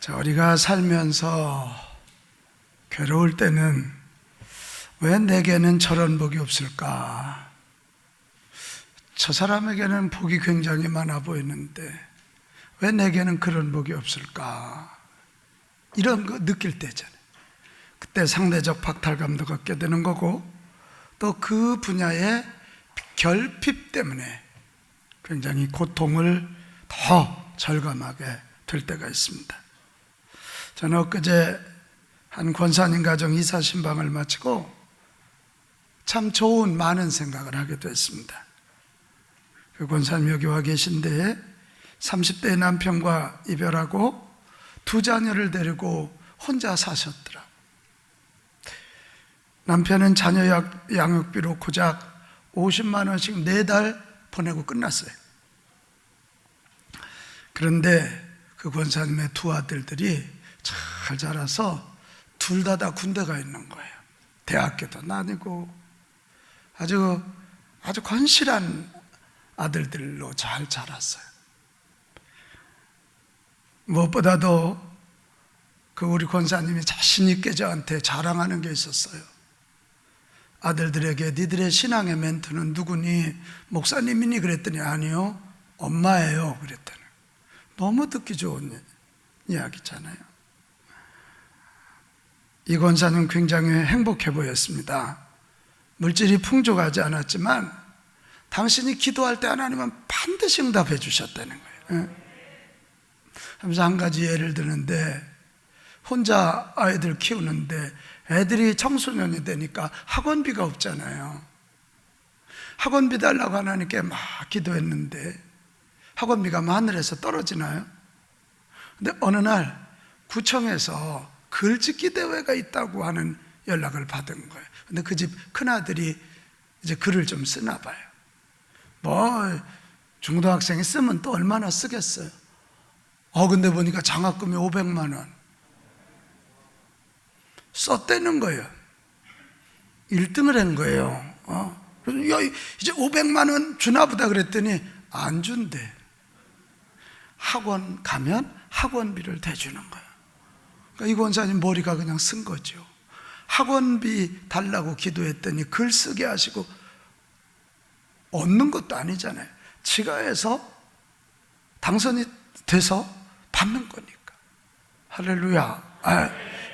자, 우리가 살면서 괴로울 때는 왜 내게는 저런 복이 없을까? 저 사람에게는 복이 굉장히 많아 보이는데 왜 내게는 그런 복이 없을까? 이런 거 느낄 때잖아요. 그때 상대적 박탈감도 갖게 되는 거고, 또 그 분야의 결핍 때문에 굉장히 고통을 더 절감하게 될 때가 있습니다. 저는 엊그제 한 권사님 가정 이사 신방을 마치고 참 좋은 많은 생각을 하게 됐습니다. 그 권사님 여기 와 계신데 30대 남편과 이별하고 두 자녀를 데리고 혼자 사셨더라. 남편은 자녀 양육비로 고작 50만 원씩 4달 보내고 끝났어요. 그런데 그 권사님의 두 아들들이 잘 자라서 둘 다 군대 가 있는 거예요. 대학교도 다니고 아주 건실한 아들들로 잘 자랐어요. 무엇보다도 그 우리 권사님이 자신 있게 저한테 자랑하는 게 있었어요. 아들들에게 니들의 신앙의 멘트는 누구니? 목사님이니? 그랬더니 아니요, 엄마예요. 그랬더니 너무 듣기 좋은 이야기잖아요. 이 권사님 굉장히 행복해 보였습니다. 물질이 풍족하지 않았지만 당신이 기도할 때 하나님은 반드시 응답해 주셨다는 거예요. 하면서 한 가지 예를 드는데, 혼자 아이들 키우는데 애들이 청소년이 되니까 학원비가 없잖아요. 학원비 달라고 하나님께 막 기도했는데 학원비가 하늘에서 떨어지나요? 근데 어느 날 구청에서 글짓기 대회가 있다고 하는 연락을 받은 거예요. 근데 그 집 큰아들이 이제 글을 좀 쓰나 봐요. 뭐 중고등학생이 쓰면 또 얼마나 쓰겠어요. 근데 보니까 장학금이 500만 원 썼다는 거예요. 1등을 한 거예요. 야, 이제 500만 원 주나 보다 그랬더니 안 준대. 학원 가면 학원비를 대주는 거예요. 그러니까 이 권사님 머리가 그냥 쓴 거죠. 학원비 달라고 기도했더니 글 쓰게 하시고 얻는 것도 아니잖아요. 지가 해서 당선이 돼서 받는 거니까. 할렐루야.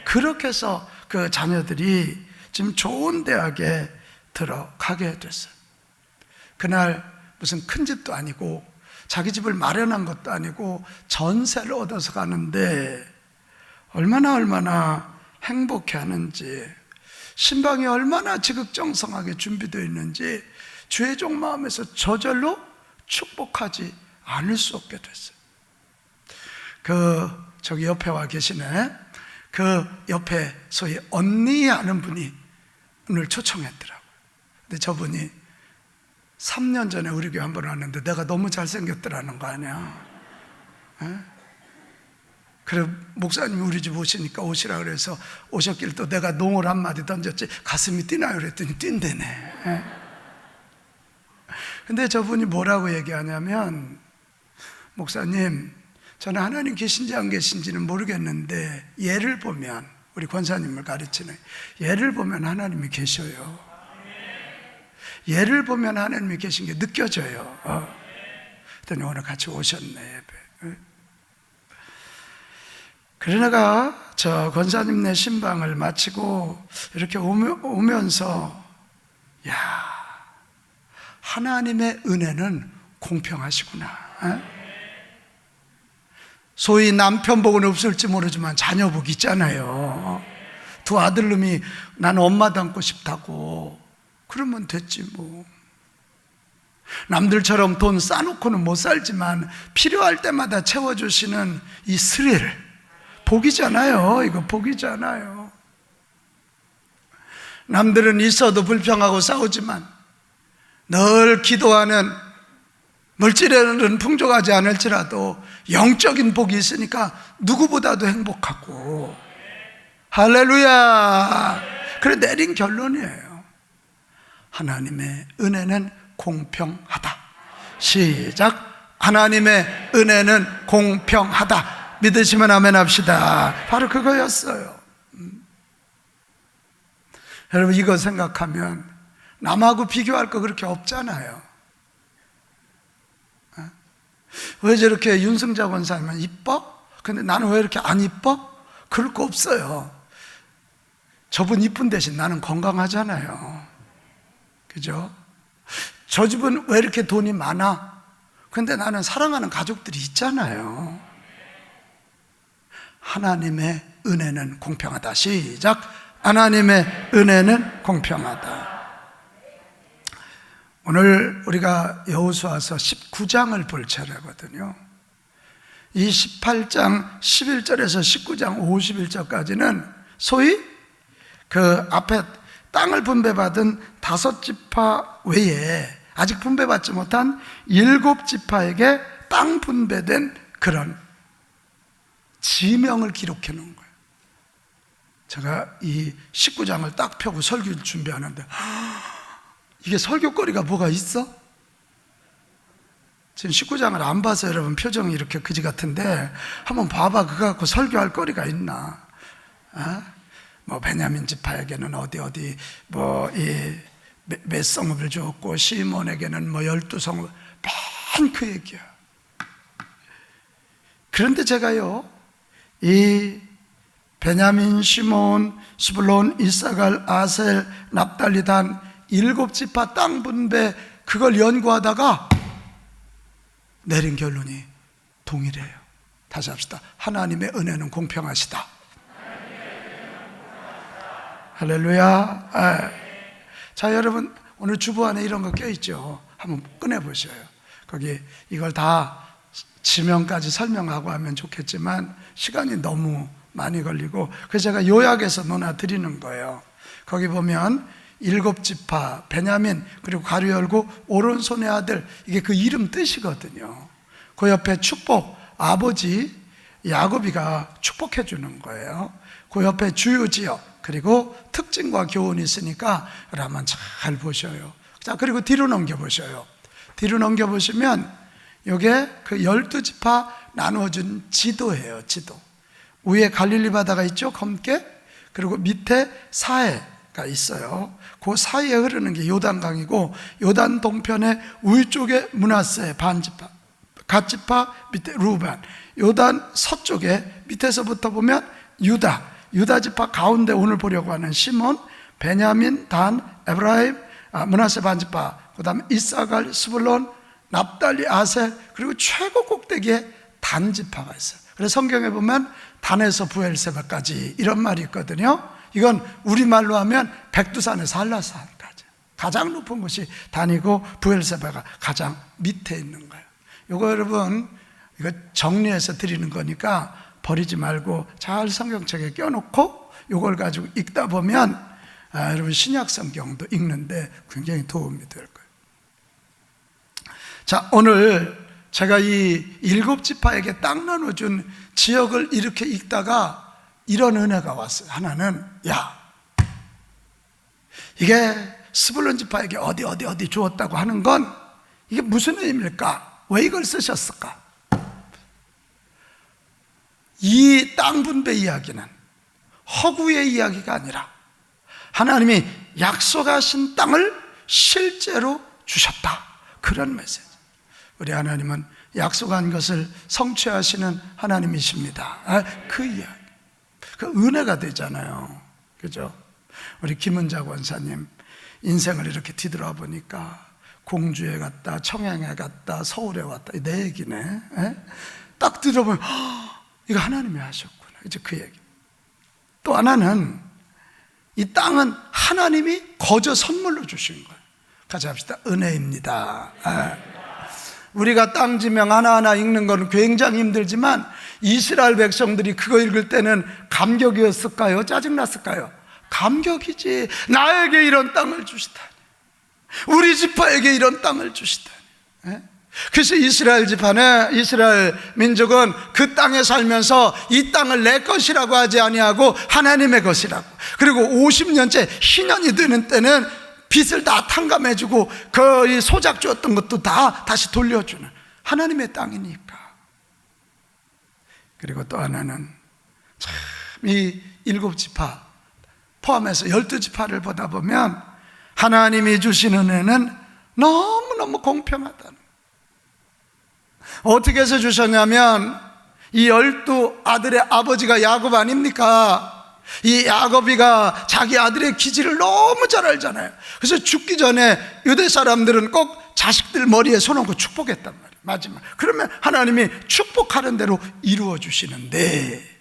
그렇게 해서 그 자녀들이 지금 좋은 대학에 들어가게 됐어요. 그날 무슨 큰 집도 아니고 자기 집을 마련한 것도 아니고 전세를 얻어서 가는데 얼마나 행복해 하는지, 신방이 얼마나 지극정성하게 준비되어 있는지 주의 종 마음에서 저절로 축복하지 않을 수 없게 됐어요. 저기 옆에 와 계시네. 그 옆에 소위 언니 하는 분이 오늘 초청했더라고요. 근데 저분이 3년 전에 우리 교회 한번 왔는데 내가 너무 잘생겼더라는 거 아니야. 그래 목사님이 우리 집 오시니까 오시라 그래서 오셨길 또 내가 농을 한마디 던졌지 가슴이 뛰나요? 그랬더니 뛴대네. 근데 저분이 뭐라고 얘기하냐면, 목사님, 저는 하나님 계신지 안 계신지는 모르겠는데 예를 보면, 우리 권사님을 가르치는 예를 보면 하나님이 계셔요. 예를 보면 하나님이 계신 게 느껴져요. 그랬더니 오늘 같이 오셨네. 그러다가 저 권사님네 신방을 마치고 이렇게 오면서 야, 하나님의 은혜는 공평하시구나. 소위 남편 복은 없을지 모르지만 자녀 복 있잖아요. 두 아들놈이 나는 엄마 닮고 싶다고 그러면 됐지 뭐. 남들처럼 돈 싸놓고는 못 살지만 필요할 때마다 채워주시는 이 스릴, 복이잖아요. 이거 복이잖아요. 남들은 있어도 불평하고 싸우지만 늘 기도하는, 물질에는 풍족하지 않을지라도 영적인 복이 있으니까 누구보다도 행복하고. 할렐루야. 그래 내린 결론이에요. 하나님의 은혜는 공평하다. 시작. 하나님의 은혜는 공평하다. 믿으시면 아멘 합시다. 바로 그거였어요. 여러분, 이거 생각하면 남하고 비교할 거 그렇게 없잖아요. 왜 저렇게 윤승자 권사님은 이뻐? 근데 나는 왜 이렇게 안 이뻐? 그럴 거 없어요. 저분 이쁜 대신 나는 건강하잖아요. 그죠? 저 집은 왜 이렇게 돈이 많아? 근데 나는 사랑하는 가족들이 있잖아요. 하나님의 은혜는 공평하다. 시작. 하나님의 은혜는 공평하다. 오늘 우리가 여호수아서 19장을 볼 차례거든요. 이 18장 11절에서 19장 51절까지는 소위 그 앞에 땅을 분배받은 5지파 외에 아직 분배받지 못한 7지파에게 땅 분배된 그런 지명을 기록해 놓은 거예요. 제가 이 19장을 딱 펴고 설교를 준비하는데 이게 설교거리가 뭐가 있어? 지금 19장을 안 봐서 여러분 표정이 이렇게 그지 같은데 한번 봐봐. 그거 갖고 설교할 거리가 있나? 뭐 베냐민 지파에게는 어디 뭐 이 몇 성읍을 주었고 시몬에게는 뭐 12성읍, 맨 그 얘기야. 그런데 제가요, 이 베냐민, 시몬, 스불론, 이사갈, 아셀, 납달리, 단 7지파 땅 분배 그걸 연구하다가 내린 결론이 동일해요. 다시 합시다. 하나님의 은혜는 공평하시다. 할렐루야. 자, 여러분, 오늘 주보 안에 이런 거 껴있죠. 한번 꺼내보셔요. 거기 이걸 다 지명까지 설명하고 하면 좋겠지만 시간이 너무 많이 걸리고, 그래서 제가 요약해서 논하드리는 거예요. 거기 보면 7지파 베냐민, 그리고 가로 열고 오른손의 아들, 이게 그 이름 뜻이거든요. 그 옆에 축복, 아버지 야곱이가 축복해 주는 거예요. 그 옆에 주요 지역, 그리고 특징과 교훈이 있으니까 한번 잘 보셔요. 자, 그리고 뒤로 넘겨보셔요. 뒤로 넘겨보시면 이게 그 12지파 나누어준 지도예요. 지도. 위에 갈릴리 바다가 있죠, 검게. 그리고 밑에 사해가 있어요. 그 사이에 흐르는 게 요단강이고, 요단 동편의 위쪽에 므낫세 반지파, 갓지파, 밑에 루벤. 요단 서쪽에 밑에서부터 보면 유다 지파 가운데 오늘 보려고 하는 시몬, 베냐민, 단, 에브라임, 므낫세 반지파, 그 다음에 이사갈, 스불론, 납달리, 아셀, 그리고 최고 꼭대기에 단 지파가 있어요. 그래서 성경에 보면 단에서 부엘세바까지 이런 말이 있거든요. 이건 우리말로 하면 백두산에서 한라산까지 가장 높은 곳이 단이고, 부엘세바가 가장 밑에 있는 거예요. 이거 여러분, 이거 정리해서 드리는 거니까 버리지 말고 잘 성경책에 껴놓고 이걸 가지고 읽다 보면 여러분 신약 성경도 읽는데 굉장히 도움이 될 거예요. 자, 오늘 제가 이 7지파에게 땅 나눠준 지역을 이렇게 읽다가 이런 은혜가 왔어요. 하나는, 야, 이게 스불론 지파에게 어디 주었다고 하는 건 이게 무슨 의미일까? 왜 이걸 쓰셨을까? 이 땅 분배 이야기는 허구의 이야기가 아니라 하나님이 약속하신 땅을 실제로 주셨다, 그런 메시지. 우리 하나님은 약속한 것을 성취하시는 하나님이십니다. 그 이야기, 그 은혜가 되잖아요. 그죠? 우리 김은자 권사님 인생을 이렇게 뒤돌아 보니까 공주에 갔다, 청양에 갔다, 서울에 왔다, 내 얘기네. 딱 들어보면 이거 하나님이 하셨구나, 이제 그 얘기. 또 하나는 이 땅은 하나님이 거저 선물로 주신 거예요. 같이 합시다. 은혜입니다. 우리가 땅 지명 하나하나 읽는 건 굉장히 힘들지만 이스라엘 백성들이 그거 읽을 때는 감격이었을까요? 짜증났을까요? 감격이지. 나에게 이런 땅을 주시다니, 우리 지파에게 이런 땅을 주시다니. 그래서 이스라엘 지파는, 이스라엘 민족은 그 땅에 살면서 이 땅을 내 것이라고 하지 아니하고 하나님의 것이라고, 그리고 50년째 희년이 되는 때는 빚을 다 탕감해주고 그 소작 주었던 것도 다 다시 돌려주는 하나님의 땅이니까. 그리고 또 하나는 참 이 7지파 포함해서 12지파를 보다 보면 하나님이 주신 은혜는 너무너무 공평하다는, 어떻게 해서 주셨냐면 이 12아들의 아버지가 야곱 아닙니까? 이 야곱이가 자기 아들의 기질을 너무 잘 알잖아요. 그래서 죽기 전에 유대 사람들은 꼭 자식들 머리에 손 얹고 축복했단 말이에요. 마지막. 그러면 하나님이 축복하는 대로 이루어 주시는데,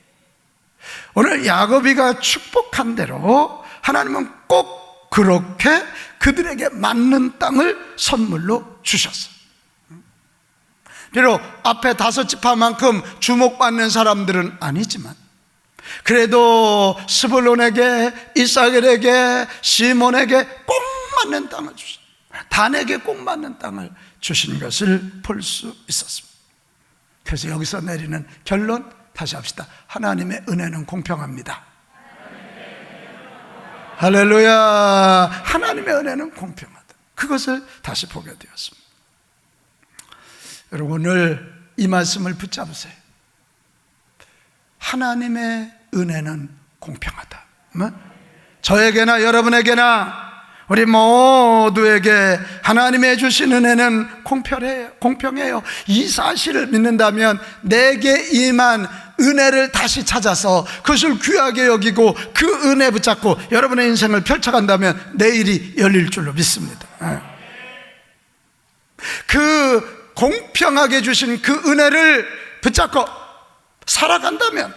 오늘 야곱이가 축복한 대로 하나님은 꼭 그렇게 그들에게 맞는 땅을 선물로 주셨어요. 비록 앞에 5지파만큼 주목받는 사람들은 아니지만 그래도 스불론에게, 이사겔에게, 시몬에게 꼭 맞는 땅을 주신, 단에게 꼭 맞는 땅을 주신 것을 볼 수 있었습니다. 그래서 여기서 내리는 결론, 다시 합시다. 하나님의 은혜는 공평합니다. 할렐루야. 하나님의 은혜는 공평하다. 그것을 다시 보게 되었습니다. 여러분, 오늘 이 말씀을 붙잡으세요. 하나님의 은혜는 공평하다. 저에게나 여러분에게나 우리 모두에게 하나님의 주신 은혜는 공평해요. 이 사실을 믿는다면 내게 임한 은혜를 다시 찾아서 그것을 귀하게 여기고 그 은혜 붙잡고 여러분의 인생을 펼쳐간다면 내일이 열릴 줄로 믿습니다. 그 공평하게 주신 그 은혜를 붙잡고 살아간다면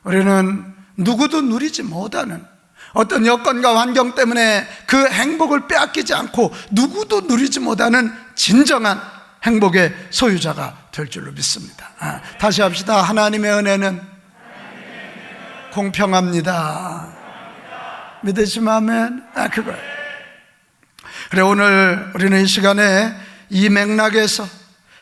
우리는 누구도 누리지 못하는 어떤 여건과 환경 때문에 그 행복을 빼앗기지 않고 누구도 누리지 못하는 진정한 행복의 소유자가 될 줄로 믿습니다. 다시 합시다. 하나님의 은혜는 공평합니다. 믿으시면 아멘. 그거예요. 그래, 오늘 우리는 이 시간에 이 맥락에서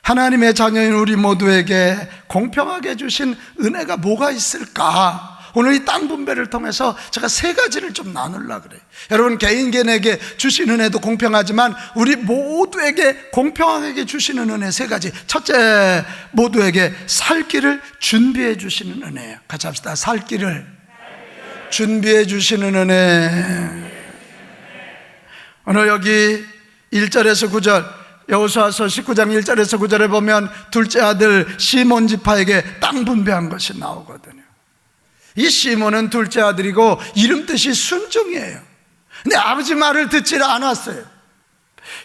하나님의 자녀인 우리 모두에게 공평하게 주신 은혜가 뭐가 있을까? 오늘 이 땅 분배를 통해서 제가 3가지를 좀 나누려고 그래요. 여러분, 개인에게 주신 은혜도 공평하지만 우리 모두에게 공평하게 주시는 은혜 3가지. 첫째, 모두에게 살 길을 준비해 주시는 은혜예요. 같이 합시다. 살 길을 준비해 주시는 은혜. 오늘 여기 1절에서 9절, 여호수아서 19장 1절에서 9절에 보면 둘째 아들 시몬 지파에게 땅 분배한 것이 나오거든요. 이 시몬은 둘째 아들이고 이름 뜻이 순종이에요. 근데 아버지 말을 듣지를 않았어요.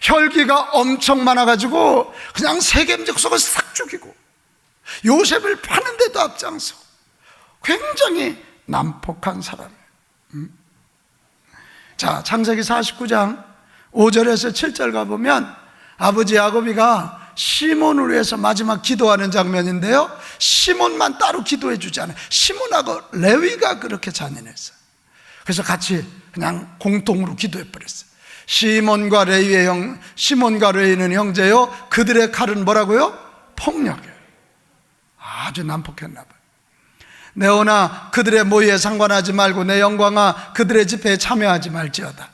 혈기가 엄청 많아가지고 그냥 세겜족속을 싹 죽이고 요셉을 파는데도 앞장서 굉장히 난폭한 사람이에요. 자, 창세기 49장 5절에서 7절 가보면 아버지 야곱이가 시몬을 위해서 마지막 기도하는 장면인데요, 시몬만 따로 기도해 주지 않아요. 시몬하고 레위가 그렇게 잔인했어요. 그래서 같이 그냥 공통으로 기도해 버렸어요. 시몬과 레위는 형제요, 그들의 칼은 뭐라고요? 폭력이에요. 아주 난폭했나 봐요. 네오나 그들의 모의에 상관하지 말고 내 영광아 그들의 집회에 참여하지 말지어다.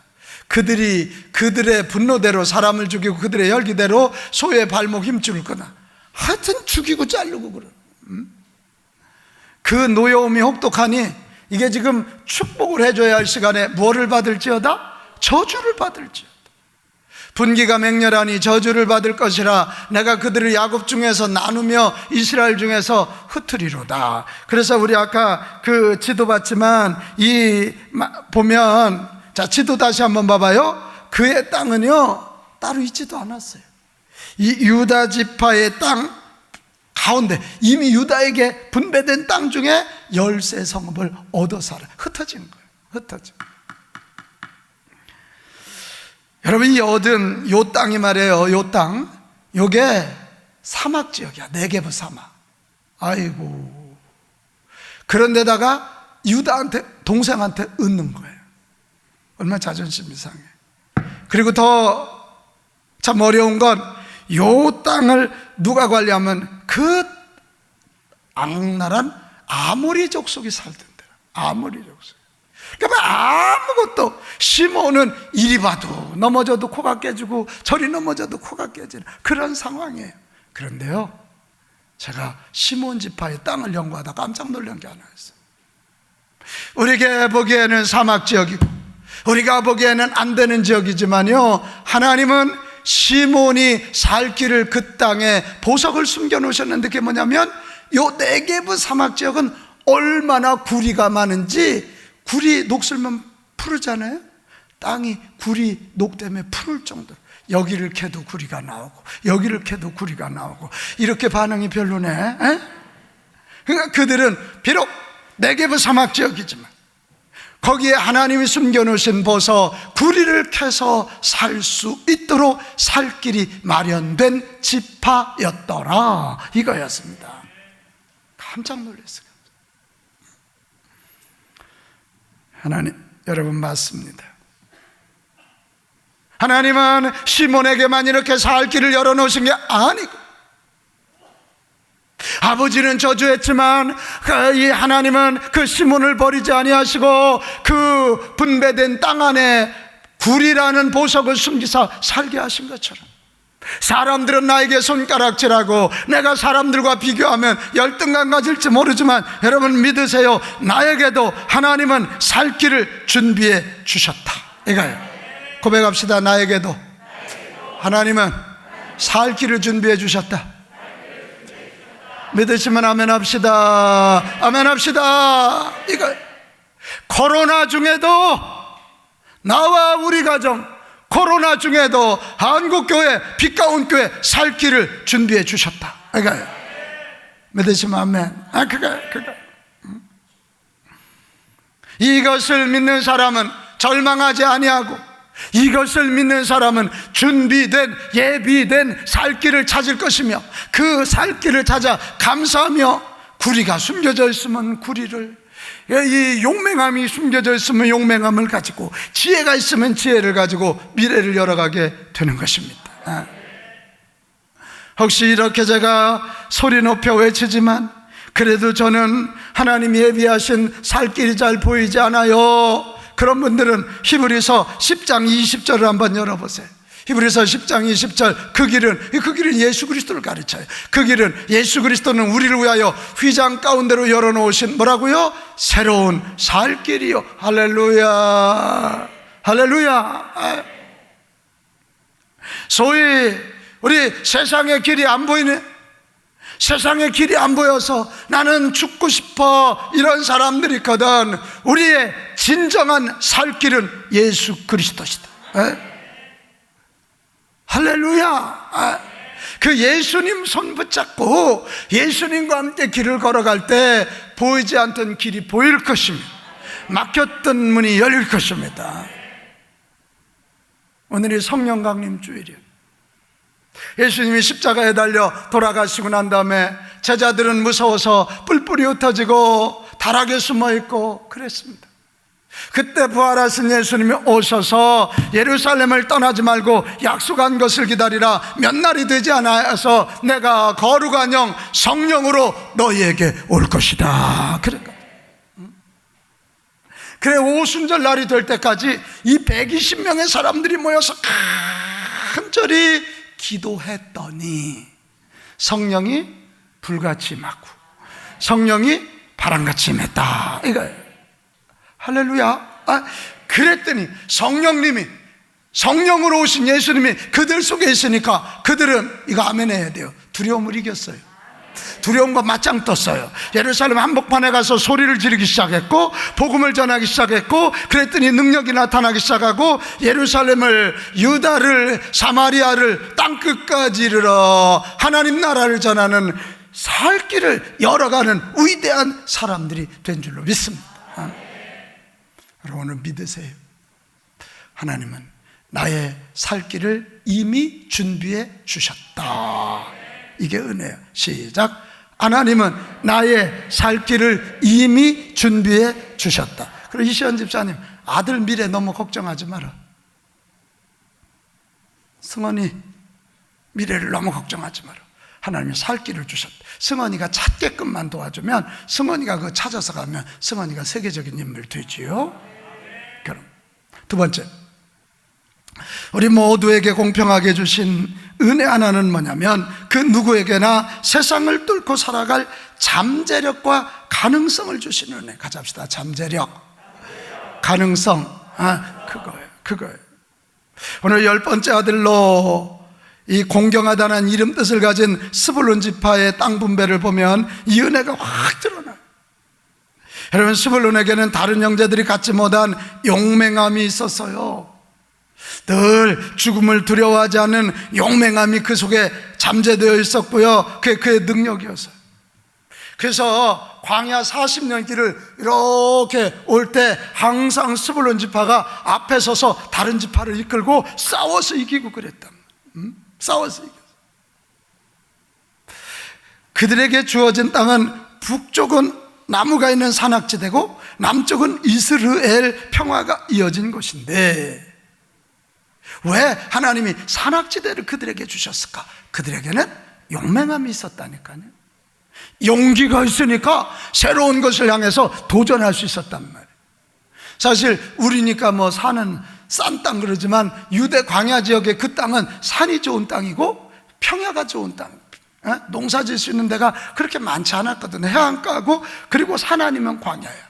그들의 분노대로 사람을 죽이고 그들의 혈기대로 소의 발목 힘줄 거나, 하여튼 죽이고 자르고 그러. 그 노여움이 혹독하니 이게 지금 축복을 해줘야 할 시간에 뭐를 받을지어다? 저주를 받을지어다. 분기가 맹렬하니 저주를 받을 것이라 내가 그들을 야곱 중에서 나누며 이스라엘 중에서 흩으리로다. 그래서 우리 아까 그 지도 봤지만 보면, 자, 지도 다시 한번 봐봐요. 그의 땅은요 따로 있지도 않았어요. 이 유다 지파의 땅 가운데 이미 유다에게 분배된 땅 중에 13성읍을 얻어 살아 흩어진 거예요. 흩어진. 여러분이 얻은 요 땅이 말이에요. 요 땅, 요게 사막 지역이야. 네게브 사막. 아이고. 그런데다가 유다한테, 동생한테 얻는 거예요. 얼마나 자존심이 상해. 그리고 더 참 어려운 건 요 땅을 누가 관리하면 그 악랄한 아모리 족속이 살던 데라. 아모리 족속. 그러니까 아무것도, 시몬은 이리 봐도 넘어져도 코가 깨지고 저리 넘어져도 코가 깨지는 그런 상황이에요. 그런데요, 제가 시몬 지파의 땅을 연구하다 깜짝 놀란 게 하나 있어요. 우리가 보기에는 사막 지역이고 우리가 보기에는 안 되는 지역이지만요, 하나님은 시몬이 살 길을 그 땅에 보석을 숨겨 놓으셨는데, 그게 뭐냐면 요 네게브 사막 지역은 얼마나 구리가 많은지, 구리 녹슬면 푸르잖아요. 땅이 구리 녹 때문에 푸를 정도로 여기를 캐도 구리가 나오고 여기를 캐도 구리가 나오고, 이렇게 반응이 별로네. 에? 그러니까 그들은 비록 네게브 사막 지역이지만 거기에 하나님이 숨겨놓으신 보석, 구리를 캐서 살 수 있도록 살 길이 마련된 지파였더라, 이거였습니다. 깜짝 놀랐어요. 하나님, 여러분 맞습니다. 하나님은 시몬에게만 이렇게 살 길을 열어놓으신 게 아니고, 아버지는 저주했지만 이 하나님은 그 시몬을 버리지 아니하시고 그 분배된 땅 안에 굴이라는 보석을 숨기사 살게 하신 것처럼, 사람들은 나에게 손가락질하고 내가 사람들과 비교하면 열등감 가질지 모르지만 여러분 믿으세요. 나에게도 하나님은 살 길을 준비해 주셨다, 이거예요. 고백합시다. 나에게도 하나님은 살 길을 준비해 주셨다. 믿으시면 아멘 합시다. 아멘 합시다. 이거 코로나 중에도 나와 우리 가정, 코로나 중에도 한국교회, 빛가운 교회 살 길을 준비해 주셨다, 이거예요. 믿으시면 아멘. 그거 이것을 믿는 사람은 절망하지 아니하고, 이것을 믿는 사람은 준비된, 예비된 살 길을 찾을 것이며, 그 살 길을 찾아 감사하며, 구리가 숨겨져 있으면 구리를, 이 용맹함이 숨겨져 있으면 용맹함을 가지고, 지혜가 있으면 지혜를 가지고 미래를 열어가게 되는 것입니다. 혹시 이렇게 제가 소리 높여 외치지만 그래도 저는 하나님이 예비하신 살 길이 잘 보이지 않아요, 그런 분들은 히브리서 10장 20절을 한번 열어보세요. 히브리서 10장 20절, 그 길은 예수 그리스도를 가르쳐요. 그 길은, 예수 그리스도는 우리를 위하여 휘장 가운데로 열어놓으신 뭐라고요? 새로운 살 길이요. 할렐루야, 할렐루야. 소위 우리 세상의 길이 안 보이네, 세상의 길이 안 보여서 나는 죽고 싶어, 이런 사람들이 있거든. 우리의 진정한 살 길은 예수 그리스도시다. 할렐루야. 그 예수님 손 붙잡고 예수님과 함께 길을 걸어갈 때 보이지 않던 길이 보일 것입니다. 막혔던 문이 열릴 것입니다. 오늘이 성령 강림 주일이에요. 예수님이 십자가에 달려 돌아가시고 난 다음에 제자들은 무서워서 뿔뿔이 흩어지고 다락에 숨어있고 그랬습니다. 그때 부활하신 예수님이 오셔서 예루살렘을 떠나지 말고 약속한 것을 기다리라, 몇 날이 되지 않아서 내가 거룩한 영 성령으로 너희에게 올 것이다. 그래 오순절 날이 될 때까지 이 120명의 사람들이 모여서 간절히 기도했더니 성령이 불같이 임하고 성령이 바람같이 임했다, 이거예요. 할렐루야. 그랬더니 성령으로 오신 예수님이 그들 속에 있으니까 그들은, 이거 아멘 해야 돼요, 두려움을 이겼어요. 두려움과 맞짱 떴어요. 예루살렘 한복판에 가서 소리를 지르기 시작했고 복음을 전하기 시작했고, 그랬더니 능력이 나타나기 시작하고 예루살렘을, 유다를, 사마리아를 땅끝까지 이르러 하나님 나라를 전하는 살 길을 열어가는 위대한 사람들이 된 줄로 믿습니다. 여러분 오늘 믿으세요. 하나님은 나의 살 길을 이미 준비해 주셨다. 이게 은혜예요. 시작. 하나님은 나의 살 길을 이미 준비해 주셨다. 그리고 이시연 집사님, 아들 미래 너무 걱정하지 마라. 승원이 미래를 너무 걱정하지 마라. 하나님이 살 길을 주셨다. 승원이가 찾게끔만 도와주면, 승원이가 그거 찾아서 가면 승원이가 세계적인 인물 되지요. 그럼 두 번째, 우리 모두에게 공평하게 주신 은혜 하나는 뭐냐면 그 누구에게나 세상을 뚫고 살아갈 잠재력과 가능성을 주신 은혜. 같이 합시다. 잠재력, 가능성. 그거예요. 오늘 10번째 아들로 이 공경하다는 이름 뜻을 가진 스불론 지파의 땅 분배를 보면 이 은혜가 확 드러나요. 여러분, 스불론에게는 다른 형제들이 갖지 못한 용맹함이 있었어요. 늘 죽음을 두려워하지 않는 용맹함이 그 속에 잠재되어 있었고요, 그게 그의 능력이었어요. 그래서 광야 40년 길을 이렇게 올 때 항상 스불론 지파가 앞에 서서 다른 지파를 이끌고 싸워서 이기고 그랬단 말이에요. 싸워서 이겼어요. 그들에게 주어진 땅은 북쪽은 나무가 있는 산악지대고 남쪽은 이스라엘 평화가 이어진 곳인데, 왜 하나님이 산악지대를 그들에게 주셨을까? 그들에게는 용맹함이 있었다니까요. 용기가 있으니까 새로운 것을 향해서 도전할 수 있었단 말이에요. 사실 우리니까 뭐 산은 싼 땅 그러지만 유대 광야 지역의 그 땅은 산이 좋은 땅이고 평야가 좋은 땅, 농사 지을 수 있는 데가 그렇게 많지 않았거든요. 해안가고 그리고 산 아니면 광야야.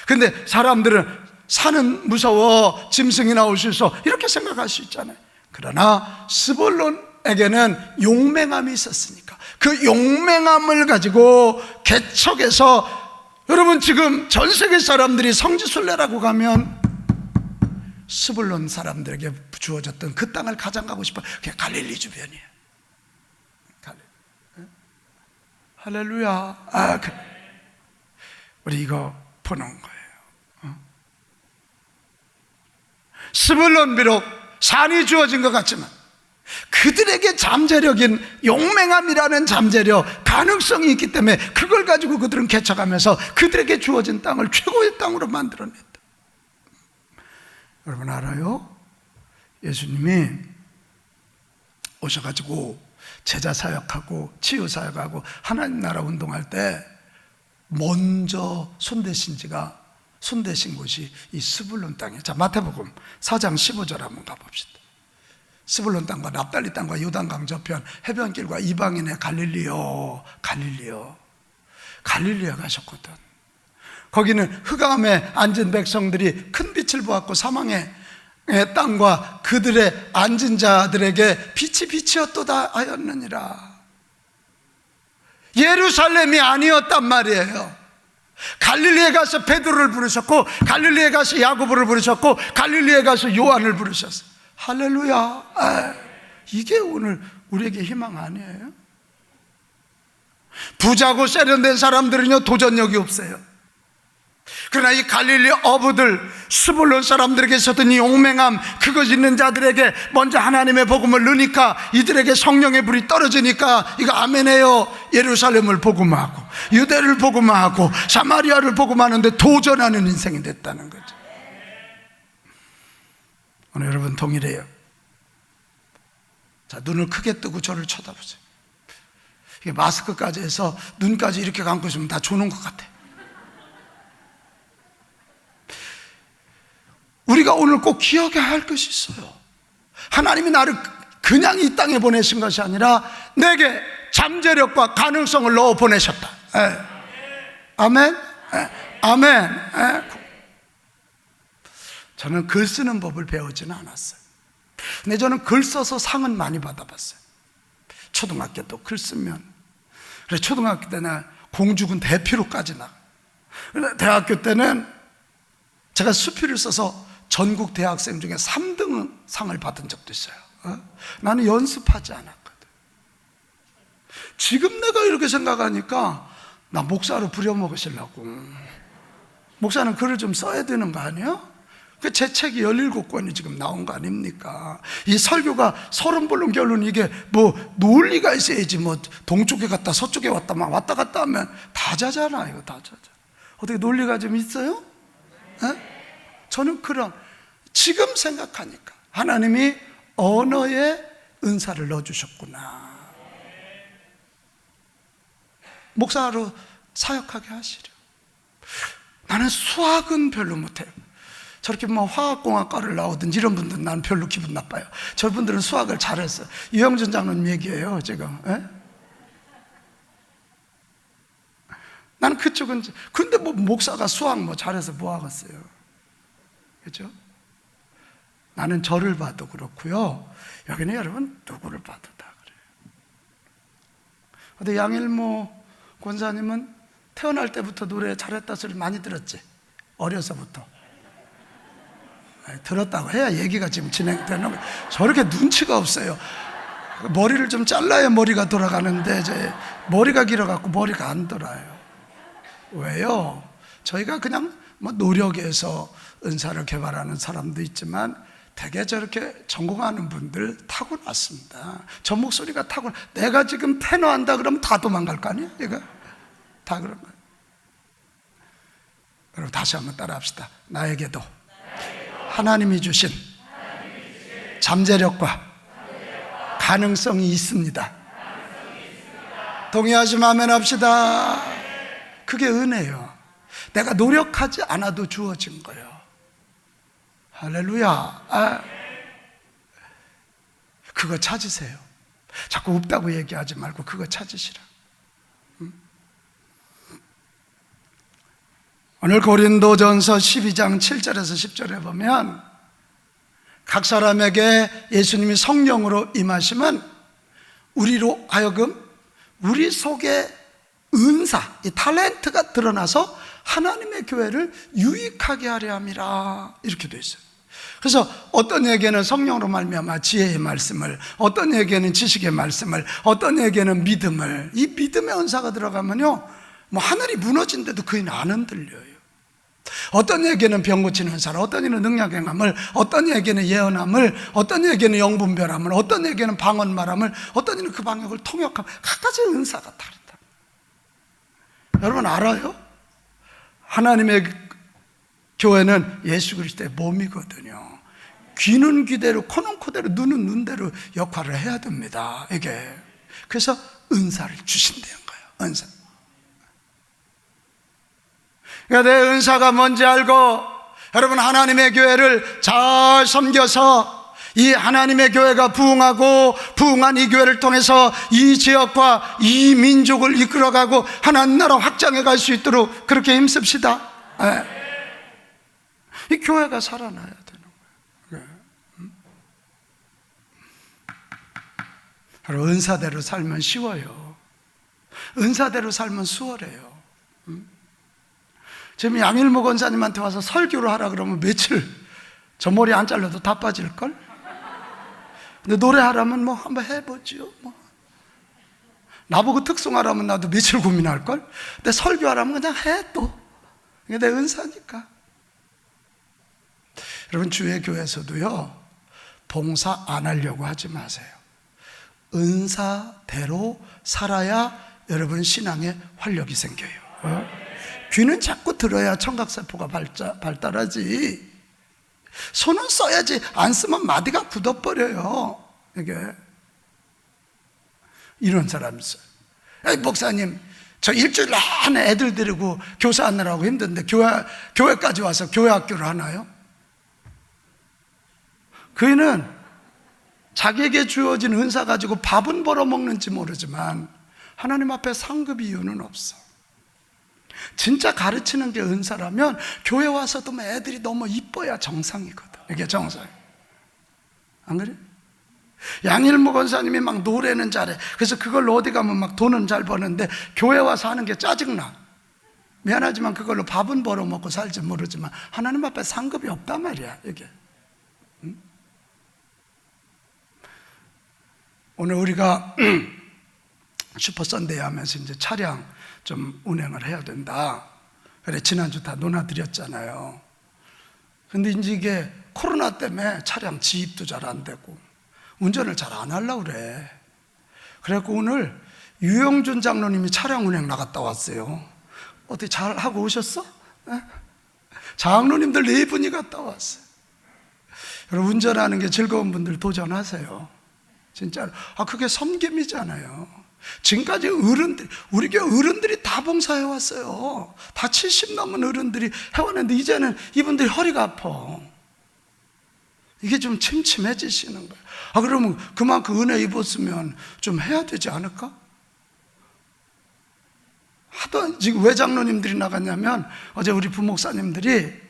근데 사람들은 산은 무서워, 짐승이 나올 수 있어, 이렇게 생각할 수 있잖아요. 그러나 스불론에게는 용맹함이 있었으니까 그 용맹함을 가지고 개척해서, 여러분 지금 전 세계 사람들이 성지순례라고 가면 스불론 사람들에게 주어졌던 그 땅을 가장 가고 싶어. 그게 갈릴리 주변이에요. 할렐루야. 우리 이거 보는 거예요. 스불론 비록 산이 주어진 것 같지만 그들에게 잠재력인 용맹함이라는 잠재력, 가능성이 있기 때문에 그걸 가지고 그들은 개척하면서 그들에게 주어진 땅을 최고의 땅으로 만들어냈다. 여러분 알아요? 예수님이 오셔가지고 제자 사역하고 치유 사역하고 하나님 나라 운동할 때 먼저 손대신 곳이 이 스불론 땅이에요. 자, 마태복음 4장 15절 한번 가봅시다. 스불론 땅과 납달리 땅과 요단강 저편 해변길과 이방인의 갈릴리에 가셨거든. 거기는 흑암에 앉은 백성들이 큰 빛을 보았고 사망의 땅과 그들의 앉은 자들에게 빛이 빛이었도다 하였느니라. 예루살렘이 아니었단 말이에요. 갈릴리에 가서 베드로를 부르셨고, 갈릴리에 가서 야고보를 부르셨고, 갈릴리에 가서 요한을 부르셨어요. 할렐루야. 이게 오늘 우리에게 희망 아니에요? 부자고 세련된 사람들은요 도전력이 없어요. 그러나 이 갈릴리 어부들, 스불론 사람들에게 있었던 이 용맹함, 그것 있는 자들에게 먼저 하나님의 복음을 넣으니까 이들에게 성령의 불이 떨어지니까 이거 아멘해요. 예루살렘을 복음하고 유대를 복음하고 사마리아를 복음하는데 도전하는 인생이 됐다는 거죠. 오늘 여러분 동일해요. 자, 눈을 크게 뜨고 저를 쳐다보세요. 이게 마스크까지 해서 눈까지 이렇게 감고 있으면 다 조는 것 같아. 우리가 오늘 꼭 기억해야 할 것이 있어요. 하나님이 나를 그냥 이 땅에 보내신 것이 아니라 내게 잠재력과 가능성을 넣어 보내셨다. 아멘. 아멘. 저는 글 쓰는 법을 배우지는 않았어요. 근데 저는 글 써서 상은 많이 받아봤어요. 초등학교 때 글 쓰면, 그래 초등학교 때는 공주군 대표로까지 나. 대학교 때는 제가 수필을 써서 전국 대학생 중에 3등 상을 받은 적도 있어요. 나는 연습하지 않았거든. 지금 내가 이렇게 생각하니까 나 목사로 부려먹으시려고. 목사는 글을 좀 써야 되는 거 아니에요? 제 책이 17권이 지금 나온 거 아닙니까? 이 설교가 30본론 결론, 이게 뭐 논리가 있어야지 뭐 동쪽에 갔다 서쪽에 왔다 막 왔다 갔다 하면 다자잖아. 이거 다자자. 어떻게 논리가 좀 있어요? 저는 지금 생각하니까 하나님이 언어에 은사를 넣어주셨구나. 목사로 사역하게 하시려. 나는 수학은 별로 못해요. 저렇게 뭐 화학공학과를 나오든지 이런 분들은 나는 별로 기분 나빠요. 저분들은 수학을 잘했어요. 유영준 장로님 얘기예요 지금. 에? 나는 그쪽은, 근데 뭐 목사가 수학 뭐 잘해서 뭐 하겠어요. 그렇죠? 나는 저를 봐도 그렇고요, 여기는 여러분 누구를 봐도 다 그래요. 근데 양일모 권사님은 태어날 때부터 노래 잘했다 소리 많이 들었지? 어려서부터. 들었다고 해야 얘기가 지금 진행되는 거예요. 저렇게 눈치가 없어요. 머리를 좀 잘라야 머리가 돌아가는데 이제 머리가 길어갖고 머리가 안 돌아요. 왜요? 저희가 그냥 뭐 노력해서 은사를 개발하는 사람도 있지만 대개 저렇게 전공하는 분들 타고났습니다. 저 목소리가 내가 지금 테너한다 그러면 다 도망갈 거 아니에요? 얘가 다 그런 거예요. 여러분 다시 한번 따라합시다. 나에게도 하나님이 주신 잠재력과 가능성이 있습니다. 동의하시면 아멘 합시다. 그게 은혜예요. 내가 노력하지 않아도 주어진 거예요. 할렐루야. 그거 찾으세요. 자꾸 없다고 얘기하지 말고 그거 찾으시라. 오늘 고린도전서 12장 7절에서 10절에 보면 각 사람에게 예수님이 성령으로 임하시면 우리로 하여금 우리 속에 은사, 이 탤런트가 드러나서 하나님의 교회를 유익하게 하려 함이라, 이렇게 되어 있어요. 그래서 어떤 에게는 성령으로 말미암아 지혜의 말씀을, 어떤 에게는 지식의 말씀을, 어떤 에게는 믿음을, 이 믿음의 은사가 들어가면요 뭐 하늘이 무너진데도 그이는 안 흔들려요. 어떤 에게는 병 고치는 은사를, 어떤 이는 능력 행함을, 어떤 에게는 예언함을, 어떤 에게는 영분별함을, 어떤 에게는 방언 말함을, 어떤 이는 그 방역을 통역함. 각가지 은사가 다르다. 여러분 알아요? 하나님의 교회는 예수 그리스도의 몸이거든요. 귀는 귀대로, 코는 코대로, 눈은 눈대로 역할을 해야 됩니다. 이게 그래서 은사를 주신다는 거예요. 은사. 그러니까 내 은사가 뭔지 알고 여러분 하나님의 교회를 잘 섬겨서 이 하나님의 교회가 부흥하고 부흥한 이 교회를 통해서 이 지역과 이 민족을 이끌어가고 하나님 나라 확장해 갈 수 있도록 그렇게 힘씁시다. 이 교회가 살아나야 되는 거예요. 은사대로 살면 쉬워요. 은사대로 살면 수월해요. 지금 양일모 권사님한테 와서 설교를 하라 그러면 며칠, 저 머리 안 잘라도 다 빠질걸? 근데 노래하라면 뭐 한번 해보지요. 뭐. 나보고 특송하라면 나도 며칠 고민할걸? 근데 설교하라면 그냥 해 또. 이게 내 은사니까. 여러분 주의 교회에서도요 봉사 안 하려고 하지 마세요. 은사대로 살아야 여러분 신앙에 활력이 생겨요. 귀는 자꾸 들어야 청각세포가 발달하지. 손은 써야지. 안 쓰면 마디가 굳어버려요. 이게 이런 사람이 있어요. 에이, 목사님 저 일주일 내내 애들 데리고 교사하느라고 힘든데 교회까지 와서 교회학교를 하나요? 그이는 자기에게 주어진 은사 가지고 밥은 벌어먹는지 모르지만 하나님 앞에 상급 이유는 없어. 진짜 가르치는 게 은사라면 교회 와서도 애들이 너무 이뻐야 정상이거든. 이게 정상. 안 그래? 양일모 권사님이 막 노래는 잘해. 그래서 그걸로 어디 가면 막 돈은 잘 버는데 교회 와서 하는 게 짜증나. 미안하지만 그걸로 밥은 벌어먹고 살지 모르지만 하나님 앞에 상급이 없단 말이야. 이게. 응? 오늘 우리가 슈퍼선데이 하면서 이제 차량 좀 운행을 해야 된다. 그래 지난주 다 논하드렸잖아요. 근데 이제 이게 코로나 때문에 차량 지입도 잘 안 되고 운전을 잘 안 하려고 그래. 그래갖고 오늘 유영준 장로님이 차량 운행 나갔다 왔어요. 어떻게 잘 하고 오셨어? 네? 장로님들 4분이 갔다 왔어요. 여러분 운전하는 게 즐거운 분들 도전하세요. 진짜로. 그게 섬김이잖아요. 지금까지 어른들, 우리 교회 어른들이 다 봉사해 왔어요. 다 70 넘은 어른들이 해왔는데 이제는 이분들이 허리가 아파. 이게 좀 침침해지시는 거예요. 그러면 그만큼 은혜 입었으면 좀 해야 되지 않을까? 지금 왜 장로님들이 나갔냐면, 어제 우리 부목사님들이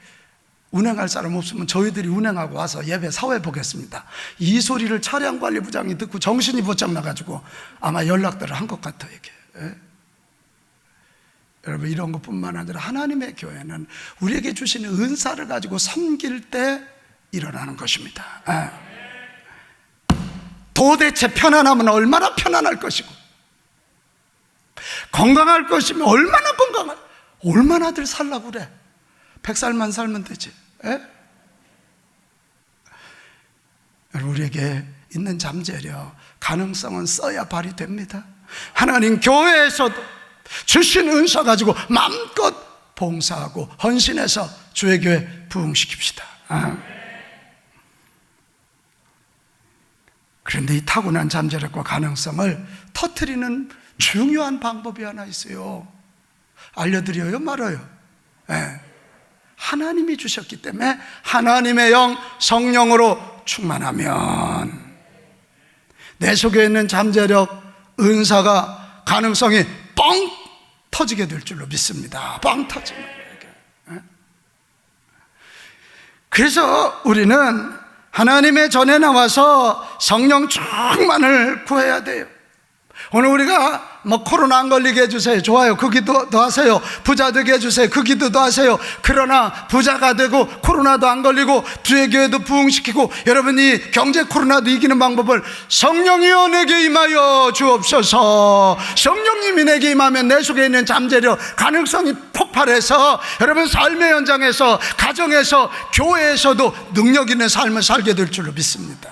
운행할 사람 없으면 저희들이 운행하고 와서 예배 사회 보겠습니다. 이 소리를 차량관리부장이 듣고 정신이 번쩍 나가지고 아마 연락들을 한 것 같아요, 이게. 예? 여러분, 이런 것뿐만 아니라 하나님의 교회는 우리에게 주시는 은사를 가지고 섬길 때 일어나는 것입니다. 예. 도대체 편안하면 얼마나 편안할 것이고, 건강할 것이면 얼마나 얼마나들 살라고 그래. 100살만 살면 되지. 에? 여러분, 우리에게 있는 잠재력, 가능성은 써야 발휘됩니다. 하나님 교회에서도 주신 은사 가지고 마음껏 봉사하고 헌신해서 주의 교회 부흥시킵시다. 그런데 이 타고난 잠재력과 가능성을 터뜨리는 중요한 방법이 하나 있어요. 알려드려요, 말아요? 네. 하나님이 주셨기 때문에 하나님의 영, 성령으로 충만하면 내 속에 있는 잠재력, 은사가, 가능성이 뻥 터지게 될 줄로 믿습니다. 뻥 터지는 거예요. 그래서 우리는 하나님의 전에 나와서 성령 충만을 구해야 돼요. 오늘 우리가 코로나 안 걸리게 해주세요. 좋아요. 그 기도도 하세요. 부자 되게 해주세요. 그 기도도 하세요. 그러나 부자가 되고 코로나도 안 걸리고 주의 교회도 부흥시키고 여러분이 경제 코로나도 이기는 방법을 성령이여 내게 임하여 주옵소서. 성령님이 내게 임하면 내 속에 있는 잠재력, 가능성이 폭발해서 여러분 삶의 현장에서, 가정에서, 교회에서도 능력 있는 삶을 살게 될 줄로 믿습니다.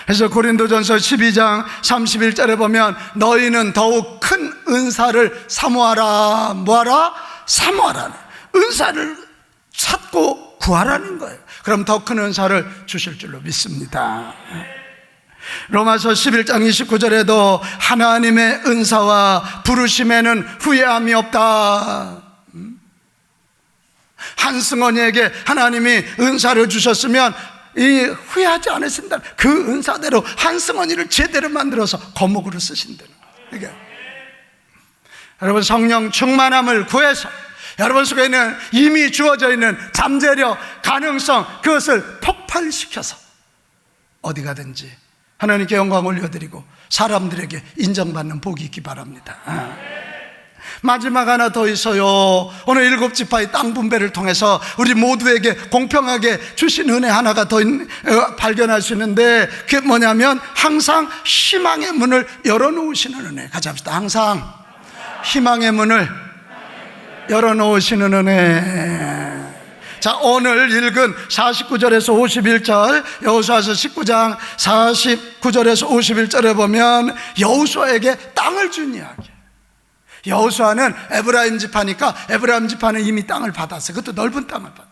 그래서 고린도전서 12장 31절에 보면 너희는 더욱 큰 은사를 사모하라. 뭐하라? 사모하라. 은사를 찾고 구하라는 거예요. 그럼 더 큰 은사를 주실 줄로 믿습니다. 로마서 11장 29절에도 하나님의 은사와 부르심에는 후회함이 없다. 한승원에게 하나님이 은사를 주셨으면 후회하지 않으신다. 그 은사대로 한승원이를 제대로 만들어서 거목으로 쓰신다는 거예요. 그러니까 여러분, 성령 충만함을 구해서 여러분 속에 있는 이미 주어져 있는 잠재력, 가능성, 그것을 폭발시켜서 어디 가든지 하나님께 영광 올려드리고 사람들에게 인정받는 복이 있기 바랍니다. 마지막 하나 더 있어요. 오늘 7지파의 땅 분배를 통해서 우리 모두에게 공평하게 주신 은혜 하나가 더 발견할 수 있는데, 그게 뭐냐면 항상 희망의 문을 열어놓으시는 은혜. 같이 합시다. 항상 희망의 문을 열어놓으시는 은혜. 자, 오늘 읽은 49절에서 51절, 여호수아서 19장 49절에서 51절에 보면 여호수아에게 땅을 준 이야기. 여호수아는 에브라임 지파니까 에브라임 지파는 이미 땅을 받았어요. 그것도 넓은 땅을 받아.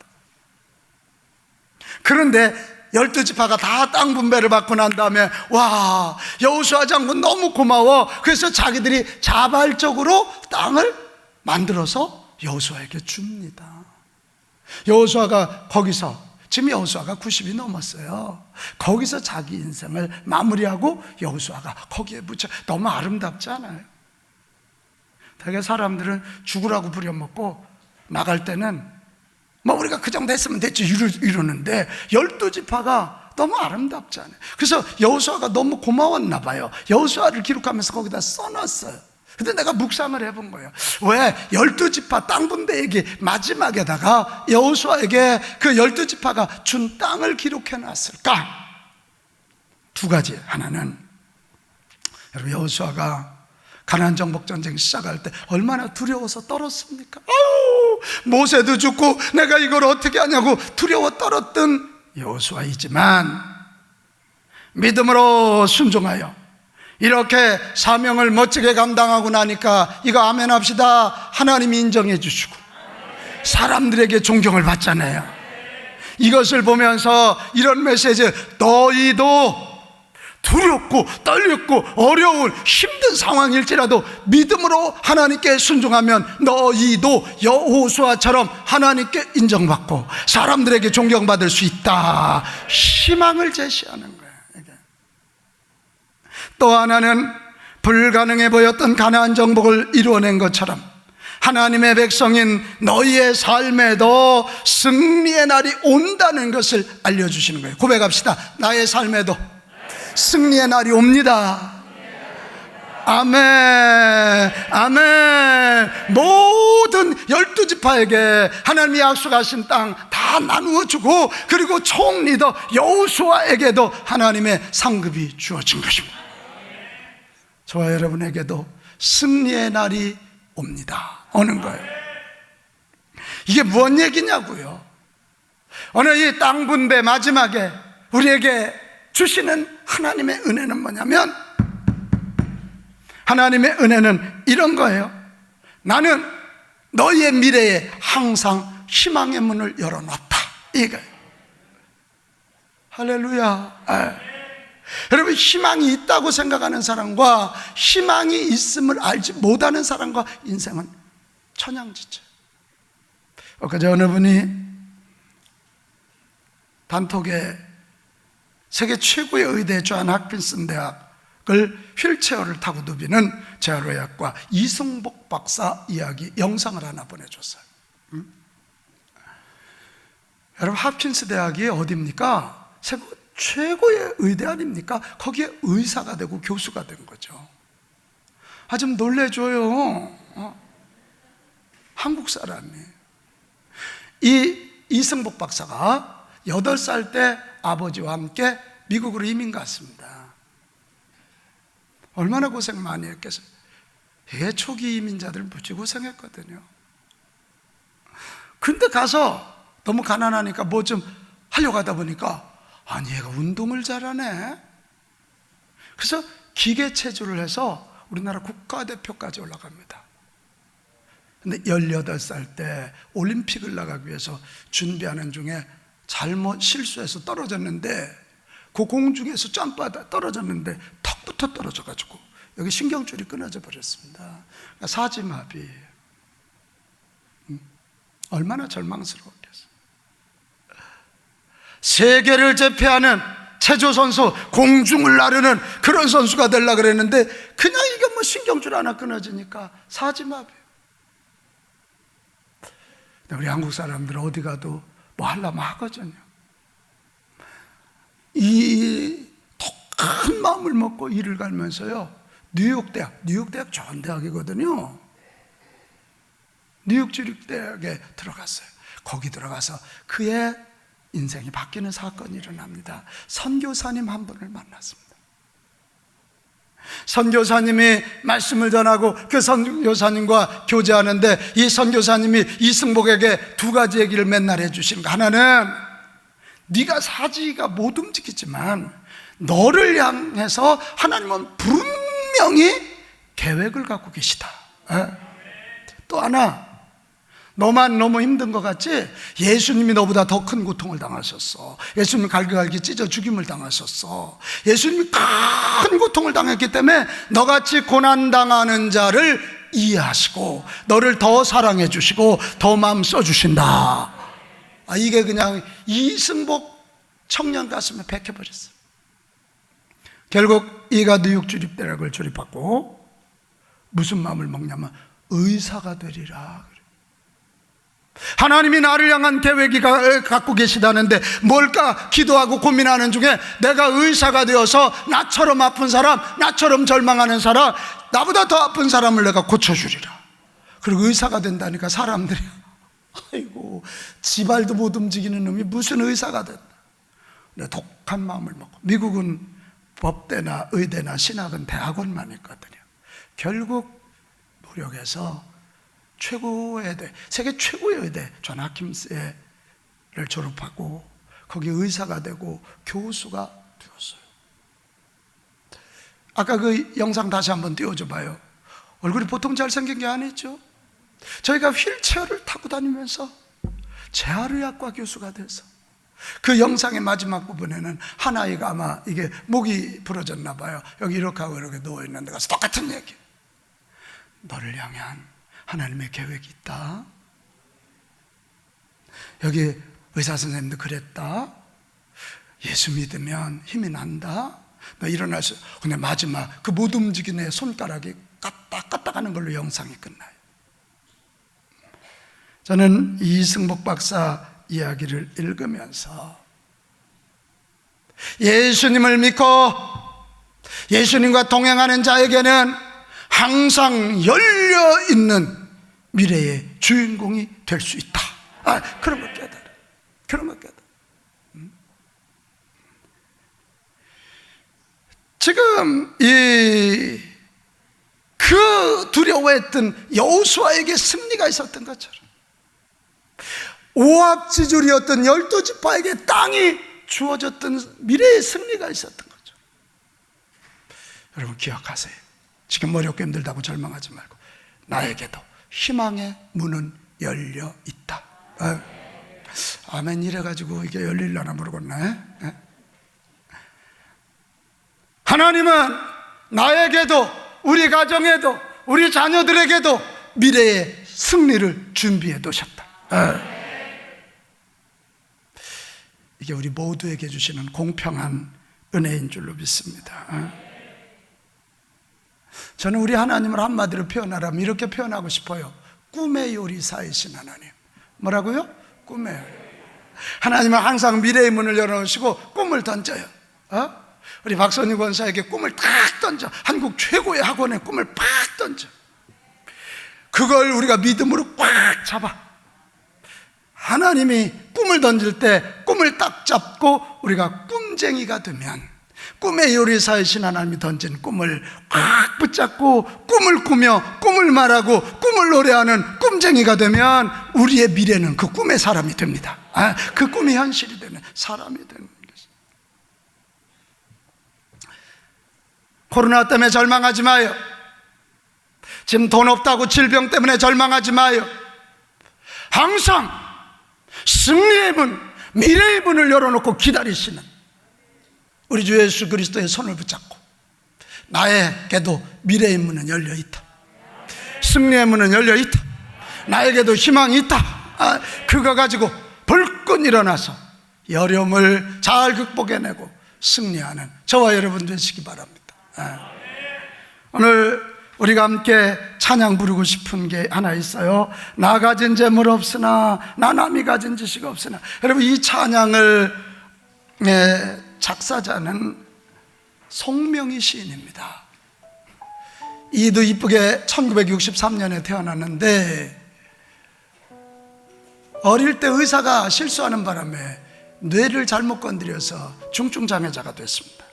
그런데 12지파가 다 땅 분배를 받고 난 다음에 와, 여호수아 장군 너무 고마워. 그래서 자기들이 자발적으로 땅을 만들어서 여호수아에게 줍니다. 여호수아가 거기서, 지금 여호수아가 90이 넘었어요. 거기서 자기 인생을 마무리하고 여호수아가 거기에 붙여. 너무 아름답지 않아요? 되게 사람들은 죽으라고 부려먹고 나갈 때는 우리가 그 정도 했으면 됐지 이러는데 12지파가 너무 아름답지 않아요. 그래서 여호수아가 너무 고마웠나 봐요. 여호수아를 기록하면서 거기다 써놨어요. 근데 내가 묵상을 해본 거예요. 왜 12지파 땅 분배 얘기 마지막에다가 여호수아에게 그 12지파가 준 땅을 기록해놨을까? 두 가지. 하나는 여러분, 여호수아가 가나안 정복 전쟁 시작할 때 얼마나 두려워서 떨었습니까? 모세도 죽고 내가 이걸 어떻게 하냐고 두려워 떨었던 여호수아이지만 믿음으로 순종하여 이렇게 사명을 멋지게 감당하고 나니까 이거 아멘 합시다. 하나님이 인정해 주시고 사람들에게 존경을 받잖아요. 이것을 보면서 이런 메시지, 너희도 두렵고 떨렸고 어려운 힘든 상황일지라도 믿음으로 하나님께 순종하면 너희도 여호수아처럼 하나님께 인정받고 사람들에게 존경받을 수 있다. 희망을 제시하는 거예요. 또 하나는 불가능해 보였던 가나안 정복을 이루어낸 것처럼 하나님의 백성인 너희의 삶에도 승리의 날이 온다는 것을 알려주시는 거예요. 고백합시다. 나의 삶에도 승리의 날이 옵니다. 아멘, 아멘. 모든 12지파에게 하나님이 약속하신 땅 다 나누어주고, 그리고 총리더 여호수아에게도 하나님의 상급이 주어진 것입니다. 저와 여러분에게도 승리의 날이 옵니다. 오는 거예요. 이게 무슨 얘기냐고요? 오늘 이 땅 분배 마지막에 우리에게 주시는 하나님의 은혜는 뭐냐면, 하나님의 은혜는 이런 거예요. 나는 너희의 미래에 항상 희망의 문을 열어놨다, 이거예요. 할렐루야. 여러분, 희망이 있다고 생각하는 사람과 희망이 있음을 알지 못하는 사람과 인생은 천양지차. 엊그제 어느 분이 단톡에 세계 최고의 의대 존 홉킨스 대학을 휠체어를 타고 누비는 재활의학과 이승복 박사 이야기 영상을 하나 보내줬어요. 여러분, 홉킨스 대학이 어디입니까? 세계 최고의 의대 아닙니까? 거기에 의사가 되고 교수가 된 거죠. 좀 놀래줘요. 한국 사람이. 이 이승복 박사가 8살 때 아버지와 함께 미국으로 이민 갔습니다. 얼마나 고생 많이 했겠어요. 이게 초기 이민자들 무지 고생했거든요. 근데 가서 너무 가난하니까 뭐 좀 하려고 하다 보니까, 아니 얘가 운동을 잘하네. 그래서 기계체조를 해서 우리나라 국가대표까지 올라갑니다. 근데 18살 때 올림픽을 나가기 위해서 준비하는 중에 잘못 실수해서 떨어졌는데, 그 공중에서 점프하다 떨어졌는데 턱부터 떨어져가지고 여기 신경줄이 끊어져 버렸습니다. 그러니까 사지마비예요. 얼마나 절망스러웠겠어요. 세계를 제패하는 체조 선수, 공중을 나르는 그런 선수가 되려고 그랬는데 그냥 이게 뭐 신경줄 하나 끊어지니까 사지마비예요. 우리 한국 사람들 어디 가도 뭐 하려면 하거든요. 이 독한 마음을 먹고 일을 갈면서요, 뉴욕 대학 좋은 대학이거든요. 뉴욕 주립대학에 들어갔어요. 거기 들어가서 그의 인생이 바뀌는 사건이 일어납니다. 선교사님 한 분을 만났습니다. 선교사님이 말씀을 전하고 그 선교사님과 교제하는데, 이 선교사님이 이승복에게 2가지 얘기를 맨날 해주시는 거. 하나는, 네가 사지가 못 움직이지만 너를 향해서 하나님은 분명히 계획을 갖고 계시다. 또 하나, 너만 너무 힘든 것 같지? 예수님이 너보다 더 큰 고통을 당하셨어. 예수님이 갈기갈기 찢어 죽임을 당하셨어. 예수님이 큰 고통을 당했기 때문에 너같이 고난당하는 자를 이해하시고 너를 더 사랑해 주시고 더 마음 써주신다. 이게 그냥 이승복 청년 가슴에 박혀버렸어요. 결국 이가 뉴욕 주립대학을 졸업하고 무슨 마음을 먹냐면 의사가 되리라. 하나님이 나를 향한 계획이 갖고 계시다는데 뭘까 기도하고 고민하는 중에, 내가 의사가 되어서 나처럼 아픈 사람, 나처럼 절망하는 사람, 나보다 더 아픈 사람을 내가 고쳐주리라. 그리고 의사가 된다니까 사람들이, 아이고 지발도 못 움직이는 놈이 무슨 의사가 된다. 근데 독한 마음을 먹고, 미국은 법대나 의대나 신학은 대학원만 있거든요. 결국 노력해서 최고의 의대, 세계 최고의 의대 존 홉킨스를 졸업하고 거기 의사가 되고 교수가 되었어요. 아까 그 영상 다시 한번 띄워줘 봐요. 얼굴이 보통 잘생긴 게 아니죠. 저희가 휠체어를 타고 다니면서 재활의학과 교수가 돼서 그 영상의 마지막 부분에는 한 아이가 아마 이게 목이 부러졌나 봐요. 여기 이렇게 하고 이렇게 누워있는데 가서 똑같은 얘기. 너를 향한 하나님의 계획이 있다. 여기 의사 선생님도 그랬다. 예수 믿으면 힘이 난다. 너 일어날 수. 근데 마지막 그 못 움직이는 손가락이 까딱까딱 하는 걸로 영상이 끝나요. 저는 이승복 박사 이야기를 읽으면서 예수님을 믿고 예수님과 동행하는 자에게는 항상 열려있는 미래의 주인공이 될 수 있다. 그런 걸 깨달아. 그런 걸 깨달아. 지금 그 두려워했던 여호수아에게 승리가 있었던 것처럼 오합지졸이었던 12지파에게 땅이 주어졌던 미래의 승리가 있었던 거죠. 여러분 기억하세요. 지금 어렵고 힘들다고 절망하지 말고 나에게도 희망의 문은 열려 있다. 아멘 이래가지고 이게 열릴려나 모르겠네. 하나님은 나에게도 우리 가정에도 우리 자녀들에게도 미래의 승리를 준비해 두셨다. 이게 우리 모두에게 주시는 공평한 은혜인 줄로 믿습니다. 저는 우리 하나님을 한마디로 표현하라면 이렇게 표현하고 싶어요. 꿈의 요리사이신 하나님. 뭐라고요? 꿈의 요리. 하나님은 항상 미래의 문을 열어놓으시고 꿈을 던져요. 우리 박선희 권사에게 꿈을 탁 던져. 한국 최고의 학원의 꿈을 팍 던져. 그걸 우리가 믿음으로 꽉 잡아. 하나님이 꿈을 던질 때 꿈을 딱 잡고 우리가 꿈쟁이가 되면, 꿈의 요리사이신 하나님이 던진 꿈을 꽉 붙잡고 꿈을 꾸며 꿈을 말하고 꿈을 노래하는 꿈쟁이가 되면 우리의 미래는 그 꿈의 사람이 됩니다. 그 꿈이 현실이 되는 사람이 되는 것입니다. 코로나 때문에 절망하지 마요. 지금 돈 없다고 질병 때문에 절망하지 마요. 항상 승리의 문, 미래의 문을 열어놓고 기다리시는 우리 주 예수 그리스도의 손을 붙잡고 나에게도 미래의 문은 열려있다. 승리의 문은 열려있다. 나에게도 희망이 있다. 그거 가지고 불끈 일어나서 어려움을 잘 극복해내고 승리하는 저와 여러분 되시기 바랍니다. 오늘 우리가 함께 찬양 부르고 싶은 게 하나 있어요. 나 가진 재물 없으나 나 남이 가진 지식 없으나. 여러분 이 찬양을 작사자는 송명희 시인입니다. 이도 이쁘게 1963년에 태어났는데 어릴 때 의사가 실수하는 바람에 뇌를 잘못 건드려서 중증장애자가 됐습니다.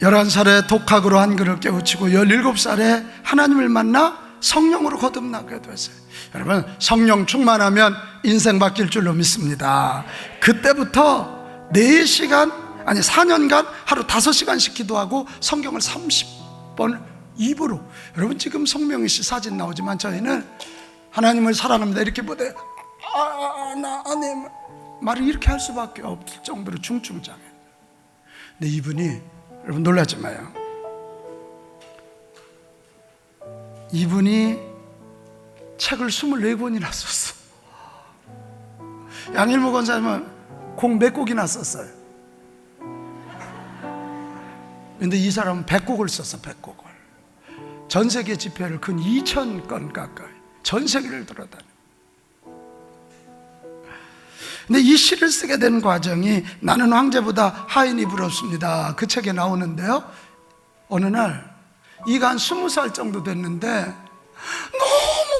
11살에 독학으로 한글을 깨우치고 17살에 하나님을 만나 성령으로 거듭나게 됐어요. 여러분 성령 충만하면 인생 바뀔 줄로 믿습니다. 그때부터 4년간 하루 5시간씩 기도하고 성경을 30번 입으로. 여러분 지금 송명희 씨 사진 나오지만 저희는 하나님을 사랑합니다 이렇게 못해. 하나님 말을 이렇게 할 수밖에 없을 정도로 중증장애. 근데 이분이, 여러분 놀라지 마요, 이분이 책을 24권이나 썼어. 양일모 권사님은 곡 몇 곡이나 썼어요. 근데 이 사람은 100곡을 썼어. 100곡을. 전 세계 집회를 근 2,000건 가까이 전 세계를 돌아다녀. 근데 이 시를 쓰게 된 과정이 나는 황제보다 하인이 부럽습니다. 그 책에 나오는데요, 어느 날 이가 한 20살 정도 됐는데 너무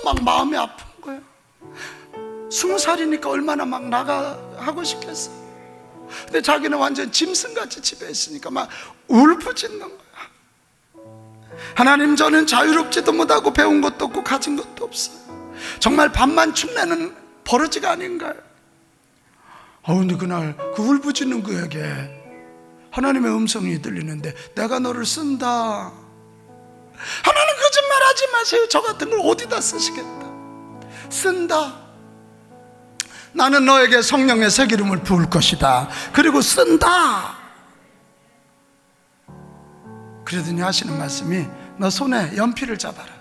막 마음이 아픈 거예요. 20살이니까 얼마나 막 하고 싶겠어. 근데 자기는 완전 짐승같이 집에 있으니까 막 울부짖는 거야. 하나님, 저는 자유롭지도 못하고 배운 것도 없고 가진 것도 없어요. 정말 밥만 축내는 버러지가 아닌가요? 근데 그날 그 울부짖는 그에게 하나님의 음성이 들리는데, 내가 너를 쓴다. 하나님 거짓말하지 마세요. 저 같은 걸 어디다 쓰시겠다. 쓴다. 나는 너에게 성령의 새 기름을 부을 것이다. 그리고 쓴다. 그러더니 하시는 말씀이 너 손에 연필을 잡아라.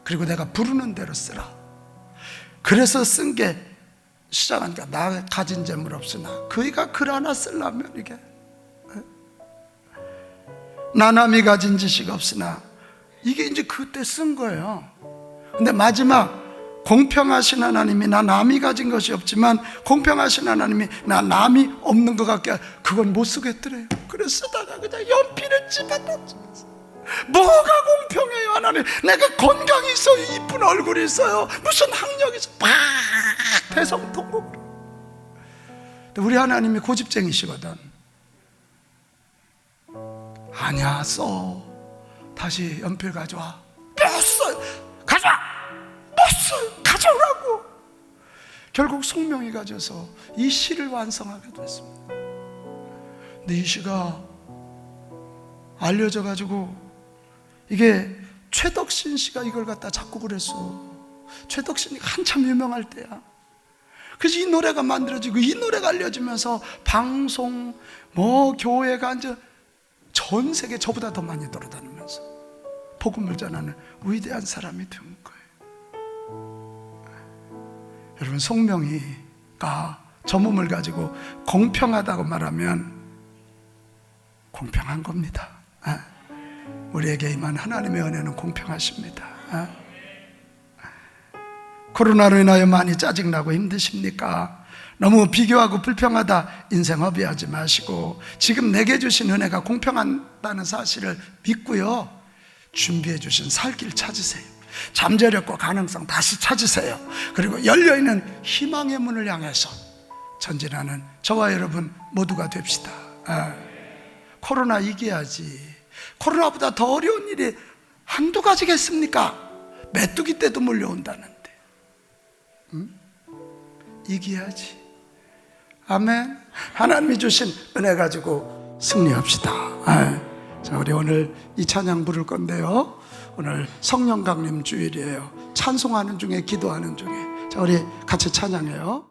그리고 내가 부르는 대로 쓰라. 그래서 쓴 게 시작하니까 나 가진 재물 없으나 그이가 글 하나 쓰려면 이게 나 남이 가진 지식 없으나 이게 이제 그때 쓴 거예요. 근데 마지막 공평하신 하나님이 나 남이 가진 것이 없지만 공평하신 하나님이 나 남이 없는 것 같게 그건 못 쓰겠더래요. 그래서 쓰다가 그냥 연필을 집어넣었어요. 뭐가 공평해요 하나님. 내가 건강이 있어요. 이쁜 얼굴이 있어요. 무슨 학력이 있어요. 팍 대성통곡. 우리 하나님이 고집쟁이시거든. 아니야 써. 다시 연필 가져와. 못 써요. 가져와. 못 써요. 가져오라고. 결국 송명이 가져서 이 시를 완성하게 됐습니다. 근데 이 시가 알려져 가지고 이게 최덕신 씨가 이걸 갖다 작곡을 했어. 최덕신이 한참 유명할 때야. 그래서 이 노래가 만들어지고 이 노래가 알려지면서 방송 교회가 이제 전 세계 저보다 더 많이 돌아다니면서 복음을 전하는 위대한 사람이 된 거예요. 여러분, 송명이가 저 몸을 가지고 공평하다고 말하면 공평한 겁니다. 우리에게 임한 하나님의 은혜는 공평하십니다. 코로나로 인하여 많이 짜증나고 힘드십니까? 너무 비교하고 불평하다 인생 허비하지 마시고 지금 내게 주신 은혜가 공평하다는 사실을 믿고요, 준비해 주신 살 길 찾으세요. 잠재력과 가능성 다시 찾으세요. 그리고 열려있는 희망의 문을 향해서 전진하는 저와 여러분 모두가 됩시다. 코로나 이겨야지. 코로나보다 더 어려운 일이 한두 가지겠습니까? 메뚜기 때도 몰려온다는데. 이겨야지. 아멘. 하나님이 주신 은혜 가지고 승리합시다. 자, 우리 오늘 이 찬양 부를 건데요, 오늘 성령 강림 주일이에요. 찬송하는 중에, 기도하는 중에, 자, 우리 같이 찬양해요.